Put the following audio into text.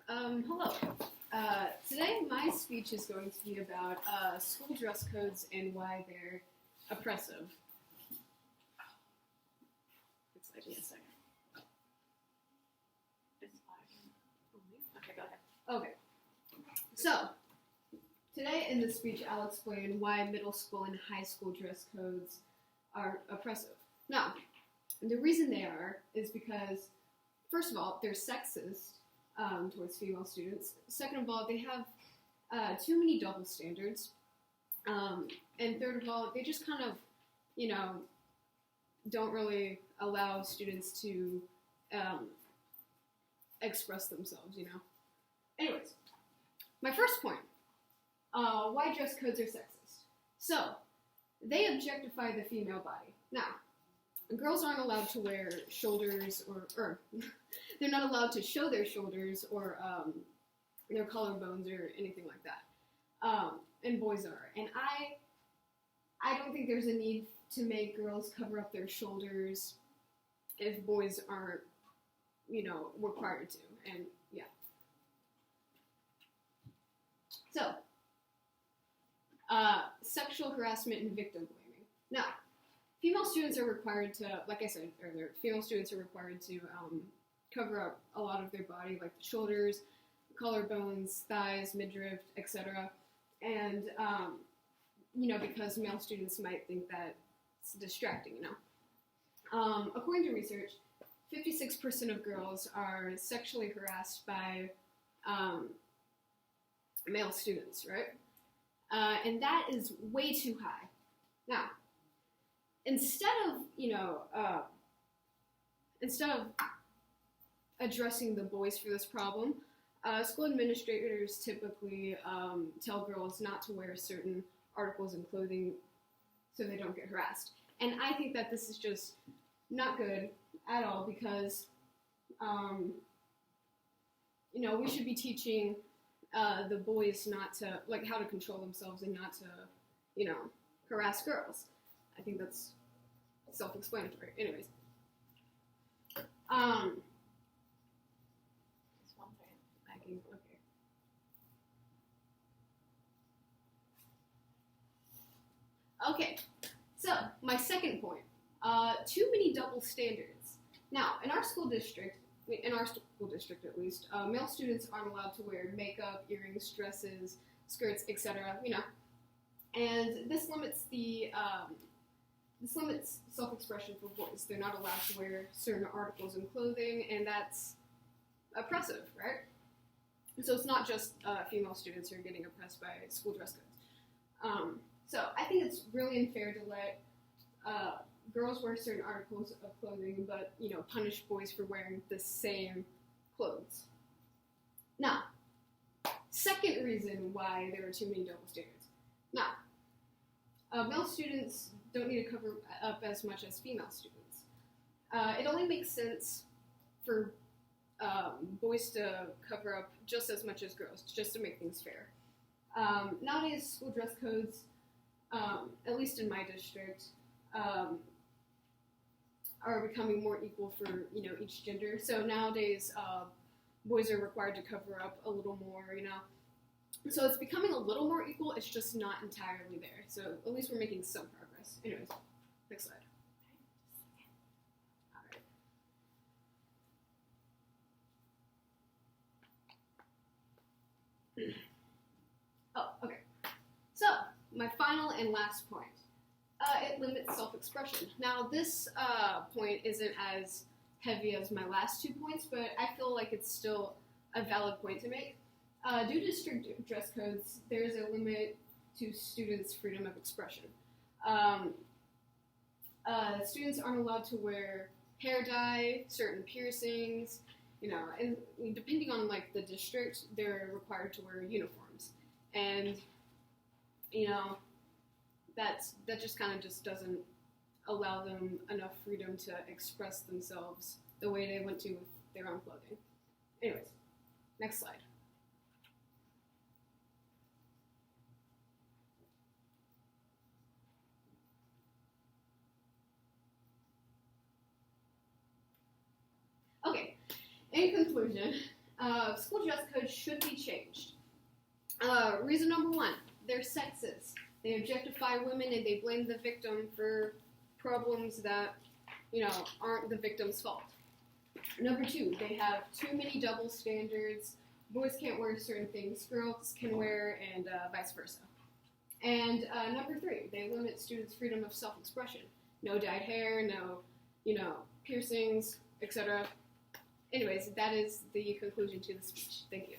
Hello. Today my speech is going to be about school dress codes and why they're oppressive. It's like a second. Okay, go ahead. Okay. So, today in this speech I'll explain why middle school and high school dress codes are oppressive. Now, the reason they are is because, first of all, they're sexist towards female students. Second of all, they have too many double standards. And third of all, they just kind of, don't really allow students to express themselves, Anyways, my first point, why dress codes are sexist. So, they objectify the female body. Now, girls aren't allowed to wear shoulders or they're not allowed to show their shoulders or their collarbones or anything like that. And boys are. And I don't think there's a need to make girls cover up their shoulders if boys aren't, required to. And yeah. So, sexual harassment and victim blaming. Now, female students are required to, like I said earlier, female students are required to cover up a lot of their body, like the shoulders, collarbones, thighs, midriff, etc. And, because male students might think that it's distracting, According to research, 56% of girls are sexually harassed by male students, right? And that is way too high. Now, instead of addressing the boys for this problem, school administrators typically tell girls not to wear certain articles in clothing so they don't get harassed. And I think that this is just not good at all because, we should be teaching the boys not to, how to control themselves and not to, harass girls. I think that's self-explanatory. Anyways. Just one thing. Okay. So, my second point. Too many double standards. Now, in our school district at least, male students aren't allowed to wear makeup, earrings, dresses, skirts, etc., And this limits self-expression for boys. They're not allowed to wear certain articles in clothing, and that's oppressive, right? So it's not just female students who are getting oppressed by school dress codes. So I think it's really unfair to let girls wear certain articles of clothing, but, punish boys for wearing the same clothes. Now, second reason why there are too many double standards. Now, male students don't need to cover up as much as female students. It only makes sense for boys to cover up just as much as girls, just to make things fair. Nowadays, school dress codes, at least in my district, are becoming more equal for, each gender. So nowadays, boys are required to cover up a little more, So it's becoming a little more equal, it's just not entirely there. So at least we're making some progress. Anyways, next slide. All right. Oh, okay. So, my final and last point. It limits self-expression. Now, this point isn't as heavy as my last 2 points, but I feel like it's still a valid point to make. Due to strict dress codes, there is a limit to students' freedom of expression. Students aren't allowed to wear hair dye, certain piercings, and depending on, the district, they're required to wear uniforms. And, that just kind of just doesn't allow them enough freedom to express themselves the way they want to with their own clothing. Anyways, next slide. In conclusion, school dress code should be changed. Reason number one, they're sexist. They objectify women and they blame the victim for problems that, aren't the victim's fault. Number two, they have too many double standards. Boys can't wear certain things girls can wear, and vice versa. And number three, they limit students' freedom of self-expression. No dyed hair, no, piercings, etc. Anyways, that is the conclusion to the speech. Thank you.